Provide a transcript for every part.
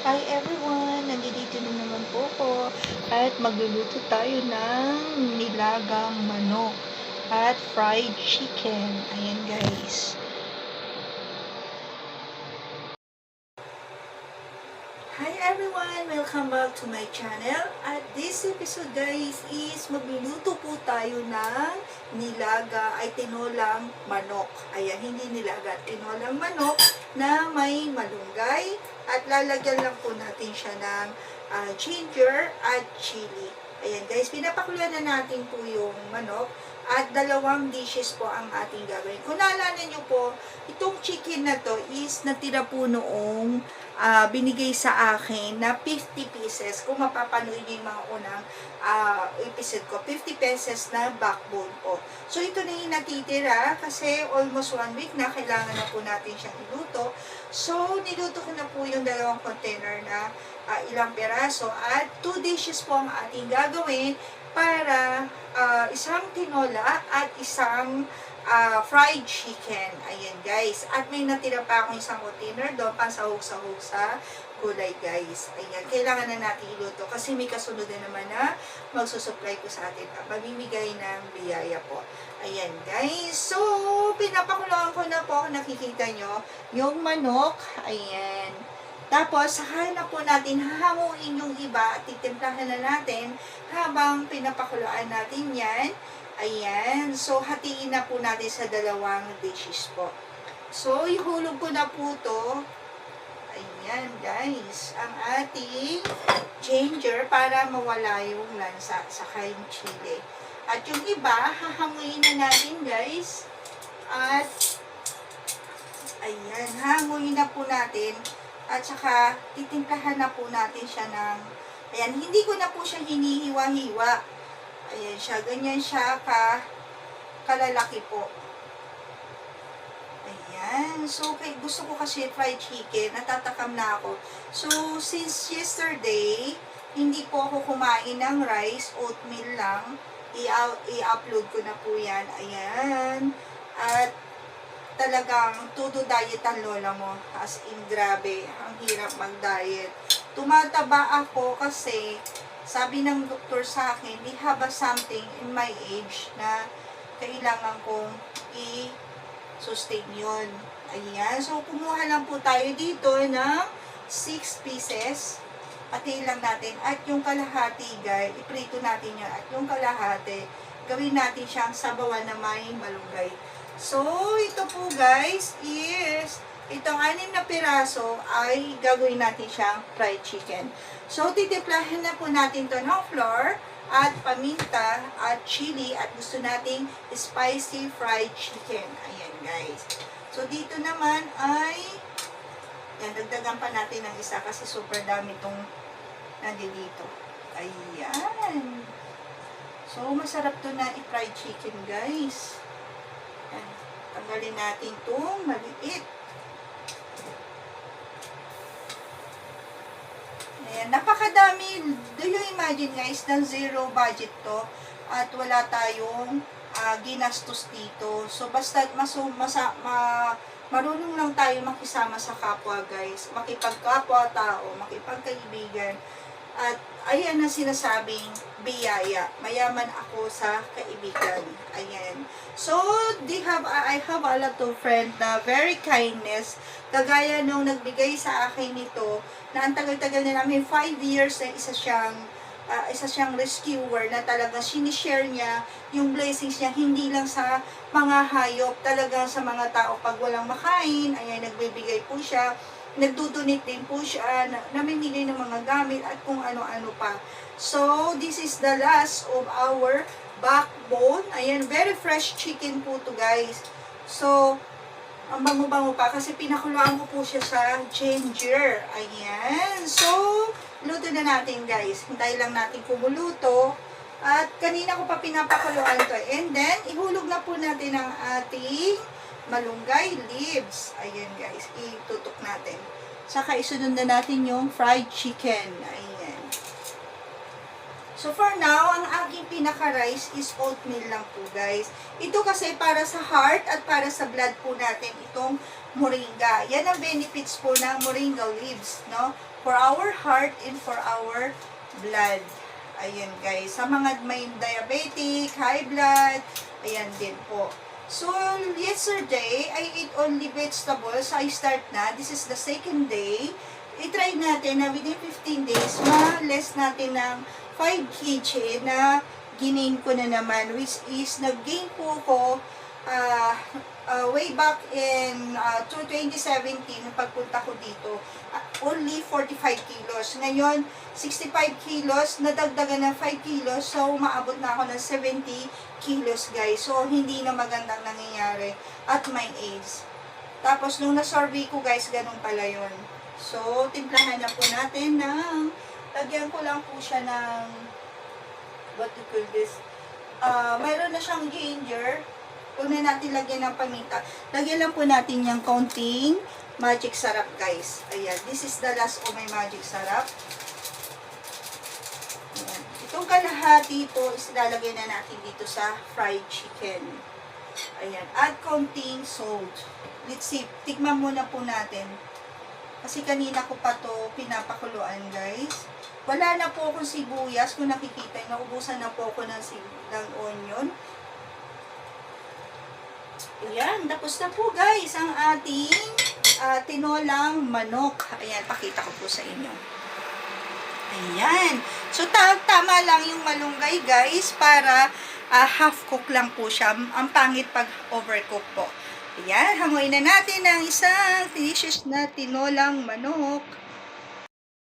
Hi everyone! Nandito na naman po ko at magluluto tayo ng nilagang manok at fried chicken. Ayan guys. Hi everyone! Welcome back to my channel. At this episode guys is magluluto po tayo ng nilaga ay tinolang manok. Ayan, hindi nilaga, tinolang manok na may malunggay. At lalagyan lang po natin siya ng ginger at chili. Ayan guys, pinapakuluan na natin po yung manok. At 2 dishes po ang ating gagawin. Kung naalala nyo po, itong chicken na to is natira po noong binigay sa akin na 50 pieces. Kung mapapanood nyo yung mga unang episode ko, 50 pesos na backbone po. So, ito na yung natitira kasi almost 1 week na kailangan na po natin siyang iluto. So, niluto ko na po yung 2 container na ilang peraso at 2 dishes po ang ating gagawin para isang tinola at isang fried chicken. Ayan guys. At may natira pa akong isang container doon pansahog-sahog sa gulay guys. Ayan. Kailangan na natin iluto kasi may kasunod na naman na magsusupply ko sa atin. Mamimigay ng biyaya po. Ayan guys. So, pinapakuluan ko na po. Nakikita nyo yung manok. Ayan. Tapos, saka na po natin hahanguin yung iba at titimplahan na natin habang pinapakuluan natin yan. Ayan. So, hatiin na po natin sa 2 dishes po. So, ihulog ko na po to. Ayan, guys. Ang ating ginger para mawala yung lansa saka yung chili. At yung iba, hahanguin na natin, guys. At, ayan, hahanguin na po natin. At saka, titimplahan na po natin siya ng, ayan, hindi ko na po siya hinihiwa-hiwa. Ayan siya, ganyan siya kalalaki po. Ayan, so, gusto ko kasi fried chicken, natatakam na ako. So, since yesterday, hindi po ako kumain ng rice, oatmeal lang, i-upload ko na po yan. Ayan, at, talagang todo diet ang lola mo. As in, grabe. Ang hirap mag-diet. Tumataba ako kasi sabi ng doktor sa akin, we have something in my age na kailangan kong i-sustain yun. Ayan. So, kumuha lang po tayo dito ng 6 pieces. Pati lang natin. At yung kalahati, guys, iprito natin yan. At yung kalahati, gawin natin siyang sabawan na may malunggay. So, ito po guys is, itong 6 na piraso ay gagawin natin siyang fried chicken. So, titiplahin na po natin to ng flour at paminta at chili at gusto nating spicy fried chicken. Ayan guys. So, dito naman ay, yan, dagdagan pa natin ng isa kasi super dami itong nandito. Ayan. So, masarap to na i-fried chicken guys. Ayan. Tanggalin natin itong maliit. Ayan. Napakadami. Do you imagine guys, na zero budget to at wala tayong ginastos dito. So, basta marunong lang tayo makisama sa kapwa guys. Makipagkapwa-tao, makipagkaibigan. At ayan na sinasabing biyaya. Mayaman ako sa kaibigan. Ayan. So, I have a lot of friends na very kindness. Kagaya nung nagbigay sa akin nito, na ang tagal-tagal na namin, 5 years na isa siyang rescuer na talaga sinishare niya yung blessings niya, hindi lang sa mga hayop, talaga sa mga tao pag walang makain, ayan, nagbibigay po siya. Nagdudonate din po siya, namimili ng mga gamit at kung ano-ano pa. So, this is the last of our backbone. Ayan, very fresh chicken po to guys. So, ang bango-bango pa kasi pinakuluan ko po siya sa ginger. Ayan. So, luto na natin guys. Hintay lang natin kumuluto. At kanina ko pa pinapakuluan to. And then, ihulog na po natin ang ating malunggay leaves. Ayan guys, itutok natin. Saka isunod na natin yung fried chicken. Ayan. So for now, ang aking pinaka-rice is oatmeal lang po guys. Ito kasi para sa heart at para sa blood po natin itong moringa. Yan ang benefits po ng moringa leaves, no? For our heart and for our blood. Ayan guys, sa mga may diabetic, high blood, ayan din po. So yesterday, I ate only vegetables. I start na, this is the second day. I-try natin na within 15 days, ma-less natin ng 5 kg na ginain ko na naman, which is nag-gain po ko way back in 2017, pagpunta ko dito, only 45 kilos. Ngayon, 65 kilos, nadagdagan ng 5 kilos, so maabot na ako ng 70 kilos guys. So, hindi na magandang nangyayari at my age. Tapos, nung na-survey ko guys, ganun pala yun. So, timplahan na po natin ng, lagyan ko lang po siya ng, what do you call this? Mayroon na siyang ginger. Huwag na natin lagyan ng paminta. Lagyan lang po natin yung counting magic sarap guys. Ayan, this is the last of my magic sarap. Ayan. Itong kalahati po is lalagyan na natin dito sa fried chicken. Ayan, add counting salt. Let's see, tikman muna po natin. Kasi kanina ko pa to pinapakuluan guys. Wala na po akong sibuyas. Kung nakikita, naubusan na po ako ng onion. Ayan, tapos na po guys ang ating tinolang manok. Ayan, pakita ko po sa inyo. Ayan. So, tama lang yung malunggay guys para half cook lang po siya. Ang pangit pag overcook po. Ayan, hangoy na natin ang isang delicious na tinolang manok.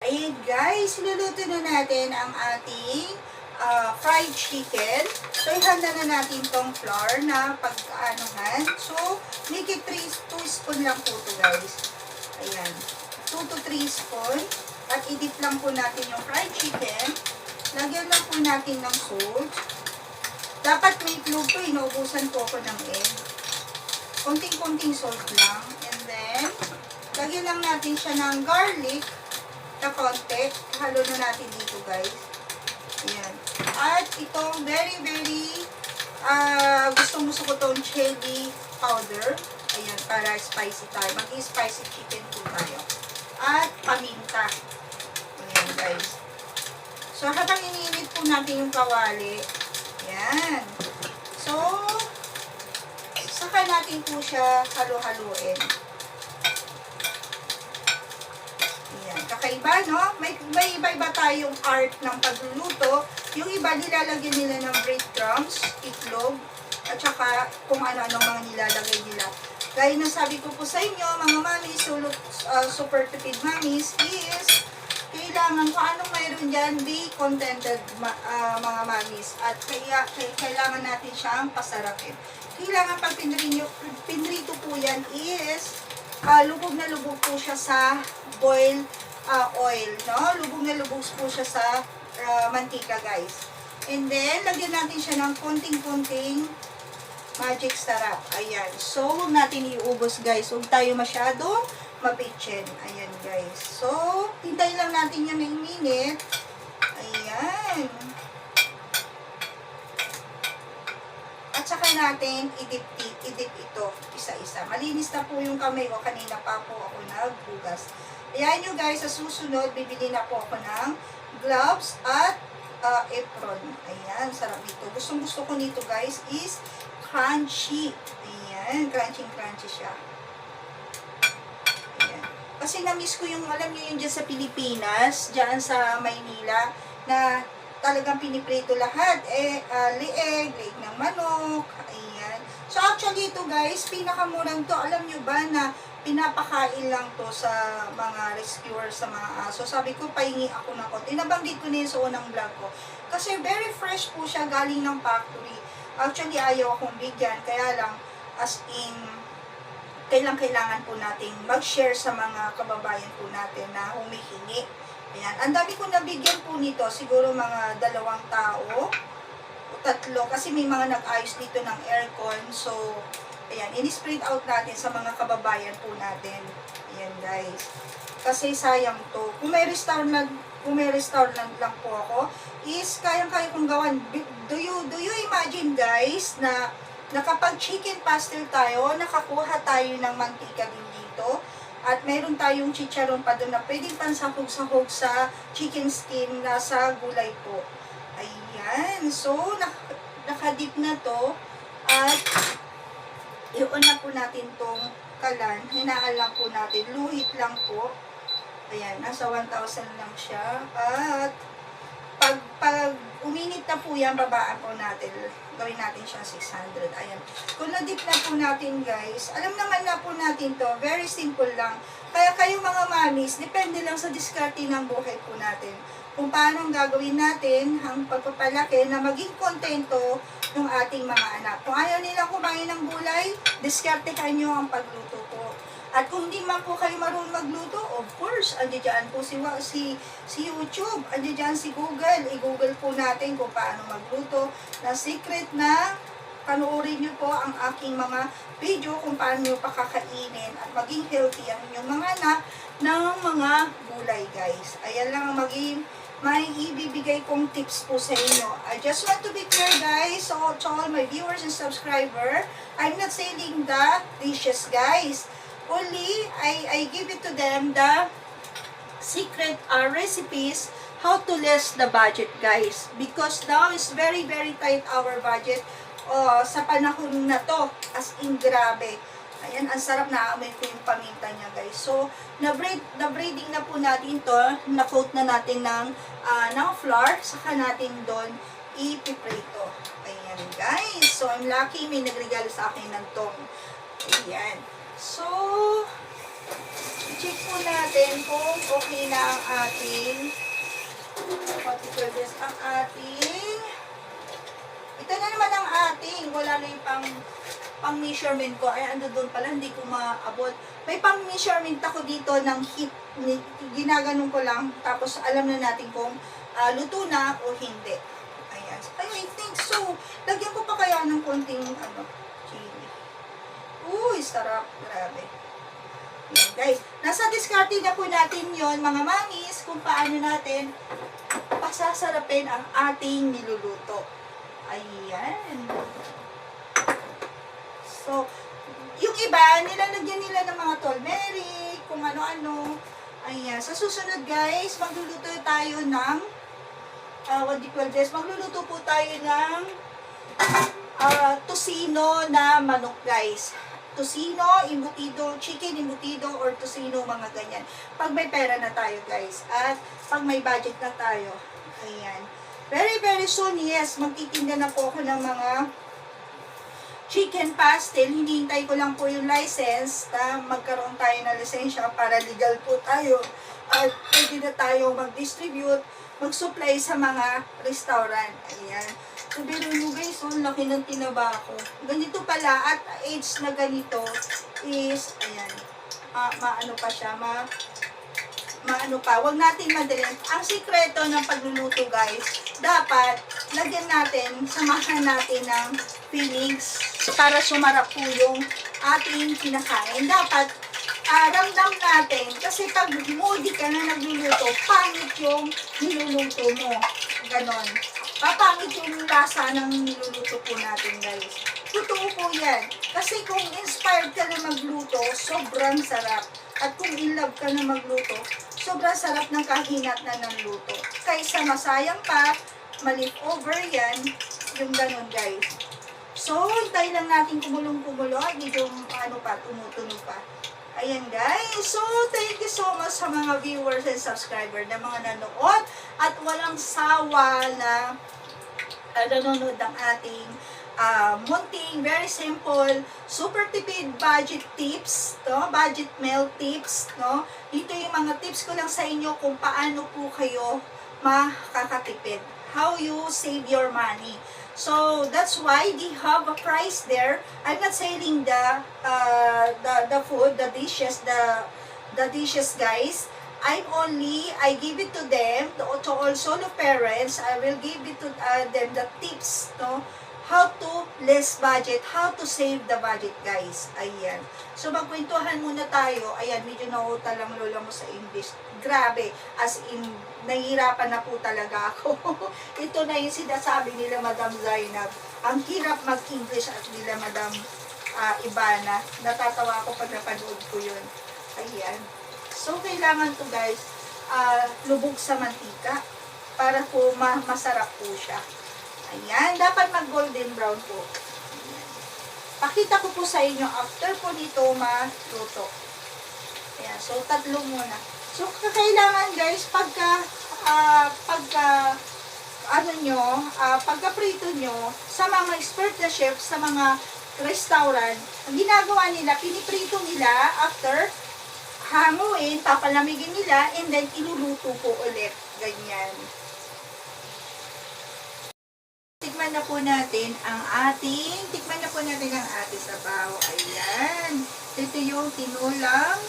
Ayan guys, iluluto na natin ang ating fried chicken. So, ihanda na natin tong flour na pag-anuhan. So, make it 2 spoon lang po ito guys. Ayan, 2 to 3 spoon. At i-dip lang po natin yung fried chicken. Lagyan lang po natin ng salt. Dapat may itlog to, inuubusan po ako ng egg. Konting-konting salt lang. And then, lagyan lang natin siya ng garlic na konti. Halo na natin dito guys. Ayan. At itong very gustong-gusto ko itong chili powder. Ayan, para spicy tayo. Mag-spicy chicken po tayo. At paminta. Ayan guys. So, habang iniinit po natin yung kawali. Ayan. So, saka natin po siya halo-haluin. Ayan. Kakaiba, no? May iba-iba tayong art ng pagluluto. Yung iba, nilalagyan nila ng breadcrumbs, itlog, at saka kung ano-ano mga nilalagay nila. Gaya na sabi ko po sa inyo, mga mamis, super tipid mamis, is kailangan kung anong mayroon dyan, be contented mga mamis. At kailangan natin siyang pasarapin. Kailangan pag pinrito po yan is lubog na lubog po siya sa boiled oil, no? Lubog na lubog po siya sa mantika, guys. And then, lagyan natin siya ng konting-konting magic sarap. Ayan. So, huwag natin iubos, guys. Huwag tayo masyadong mapitchen. Ayan, guys. So, hintayin lang natin yung minute. Ayan. At saka natin idip ito isa-isa. Malinis na po yung kamay ko. Kanina pa po ako naghugas. Ayan nyo guys, sa susunod, bibili na po ako ng gloves at apron. Ayan, sarap nito. Gustong-gusto ko nito guys is crunchy. Ayan, crunchy siya. Ayan. Kasi na-miss ko yung, alam nyo yun dyan sa Pilipinas, dyan sa Maynila, na talagang piniprito lahat. Leeg ng manok. Ayan. So, actually, ito guys, pinakamurang to. Alam nyo ba na pinapakain lang to sa mga rescuers, sa mga aso. Sabi ko, pahingi ako ng konti. Nabanggit ko na yun sa unang vlog ko. Kasi very fresh po siya, galing ng factory. Actually, ayaw akong bigyan. Kaya lang, as in, kailangan po natin mag-share sa mga kababayan po natin na humihingi. Ayan. Ang dami ko nabigyan po nito. Siguro mga 2 tao o 3. Kasi may mga nag-ayos dito ng aircon. So, ayan. In-spread out natin sa mga kababayan po natin. Ayan, guys. Kasi sayang to. Kung may kung may restaurant lang po ako, is kayang-kaya kong gawan. Do you imagine guys na kapag chicken pastel tayo, nakakuha tayo ng mantika din dito, at meron tayong chicharon pa doon na pwedeng pansahog-sahog sa chicken skin na sa gulay po. Ayan. So, nakadip na to. At, i-on na po natin tong kalan. Hinaan lang po natin. Luhit lang po. Ayan. Nasa 1,000 lang siya. At, pag uminit na po yan, babaan po natin. Gawin natin siya 600. Ayan. Kung na-dip na po natin guys, alam naman na po natin to. Very simple lang. Kaya kayo mga mamis, depende lang sa diskarte ng buhay po natin. Kung paano gagawin natin ang pagpapalaki na maging kontento ng ating mga anak. Kung ayaw nilang kumain ng gulay, diskartehan nyo ang pagluto po. At kung di man po kayo marunong magluto, of course, andiyan po si YouTube, andiyan si Google. I-Google po natin kung paano magluto. Na secret na panoorin nyo po ang aking mga video kung paano nyo pakakainin at maging healthy ang inyong mga anak ng mga gulay guys. Ayan lang ang may ibibigay kong tips po sa inyo. I just want to be clear guys, so to all my viewers and subscriber, I'm not selling the dishes guys. Only, I give it to them the secret recipes how to less the budget guys. Because now is very tight our budget sa panahon na to. As in grabe. Ayan, ang sarap na amoy ko yung paminta niya guys. So, na-braiding na po natin to. Na-coat na natin ng flour. Saka natin doon ipiprito. Ayan guys. So, I'm lucky may nagregalo sa akin ng tong. Ayan. So, check po natin kung okay na ang ating ito na naman ang ating wala na yung pang measurement ko. Ay, ando doon pala, hindi ko maabot. May pang measurement ako dito ng heat. Ginaganon ko lang. Tapos, alam na natin kung luto na o hindi. Ayan. I think so. Lagyan ko pa kaya ng konting chili. Uy, sarap. Grabe. Yan, guys. Nasa diskarte na po natin yon mga mamis, kung paano natin pasasarapin ang ating niluluto. Ayan. So, yung iba, nilalagyan nila ng mga turmeric, kung ano-ano. Ayan. Sa susunod, guys, magluluto tayo ng magluluto po tayo ng tocino na manok, guys. Tocino, embutido, chicken embutido, or tocino, mga ganyan. Pag may pera na tayo, guys. At pag may budget na tayo. Ayan. Very soon, yes, magtitinda na po ako ng mga chicken pastel. Hinihintay ko lang po yung license na magkaroon tayo ng lisensya para legal po tayo. At pwede na tayo mag-distribute, mag-supply sa mga restaurant. Ayan. So, pero nyo guys, laki ng tinaba ko. Ganito pala, at age na ganito is, ayan, maano pa siya, maano pa. Huwag natin madalhin. Ang sikreto ng pagluluto guys, dapat, lagyan natin, samahan natin ng feelings para sumarap po yung ating kinakain. Dapat, ramdam natin, kasi pag moody ka na nagluluto, pangit yung niluluto mo. Ganon. Papangit yung lasa ng niluluto po natin guys. Totoo po yan. Kasi kung inspired ka na magluto, sobrang sarap. At kung in love ka na magluto, sobrang sarap ng kahinat na ng luto. Kaysa masayang pa, malip over yan, yung ganon guys. So, hintay lang natin kumulong-kumulo. Medyo tumutunog pa. Ayan guys. So, thank you so much sa mga viewers and subscriber na mga nanood at walang sawa na nanonood ng ating munting, very simple, super tipid budget tips, no? Budget meal tips, no? Dito yung mga tips ko lang sa inyo kung paano po kayo makakatipid. How you save your money. So that's why they have a price there. I'm not selling the food, the dishes, guys. I give it to them, to all solo parents. I will give it to them the tips, no, how to less budget, how to save the budget, guys. Ayan. So, magkwentuhan muna tayo. Ayan, medyo nauutal lang lola mo sa English. Grabe. As in, nahihirapan na po talaga ako. Ito na yung sinasabi nila, Madam Zainab. Ang hirap mag-English at nila, Madam Ibana. Natatawa ako pag napanood ko yun. Ayan. So, kailangan to, guys, lubog sa mantika para po masarap po siya. Ayan, dapat mag-golden brown po. Ayan. Pakita ko po sa inyo after po nito maluto. Ayan, so tatlo muna. So, kailangan guys, pagka prito nyo, sa mga expert na chef, sa mga restaurant, ang ginagawa nila, piniprito nila after hanguin, papalamigin nila, and then iluluto po ulit. Ganyan. Tikman na po natin ang ating sabaw. Ayan. Ito yung tinulang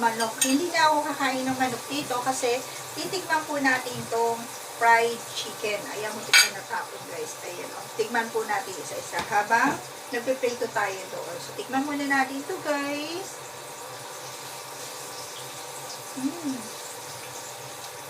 manok. Hindi na ako kakain ng manok dito kasi titikman po natin itong fried chicken. Ayan, tikman na tapon guys. Ayan, tikman po natin isa-isa habang nagpiprito tayo doon. So, tikman muna natin ito guys.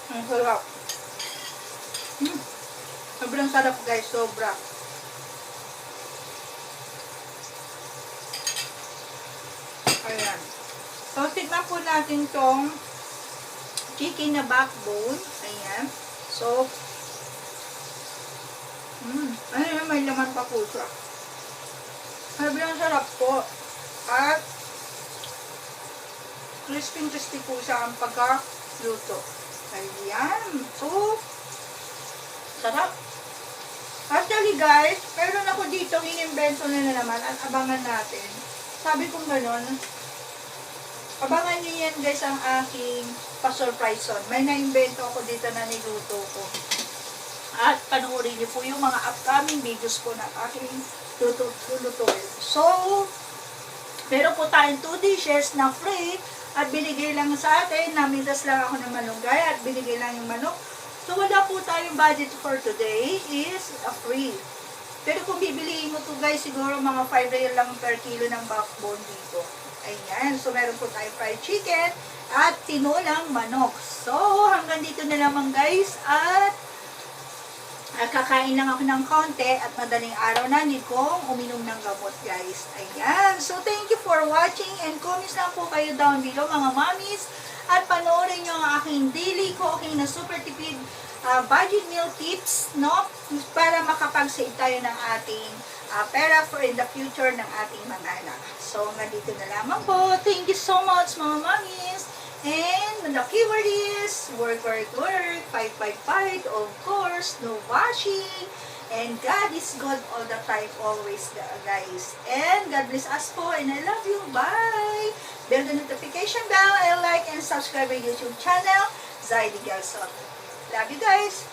Ang sarap. Sobrang sarap guys, sobra. Ayan. So, tignan po natin tong chicken na backbone. Ayan. So, ayan, may laman pa po siya. Sobrang sarap po. At, crispy po siya ang pagka-luto. Ayan. So, sarap. Actually guys, meron ako dito inimbento na naman at abangan natin. Sabi kong gano'n, abangan nyo yan guys ang aking pa-surprise on. May na-invento ako dito na niluto ko. At panoorin nyo po yung mga upcoming videos ko na aking lulutuin. So, meron po tayong 2 dishes na free at binigay lang sa atin. Namitas lang ako ng malunggay at binigay lang yung manok. So, wala po tayong budget for today is free. Pero kung bibiliin mo to guys, siguro mga 5 real lang per kilo ng backbone dito. Ayan. So, meron po tayong fried chicken at tinulang manok. So, hanggang dito na naman guys. At kakain lang ako ng konti at madaling araw na hindi kong uminom ng gamot guys. Ayan. So, thank you for watching and comments lang po kayo down below mga mommies. At panoorin nyo ang aking daily cooking na super tipid budget meal tips, no? Para makapag-save tayo ng ating pera for in the future ng ating mga anak. So, dito na lamang po. Thank you so much, mga mommies. And the keyword is work, work, work. 555, of course. No washing. And God is good all the time, always, guys. And God bless us po. And I love you. Bye! Bell the notification bell, and like and subscribe my YouTube channel, Zaidi Galson. Love you guys!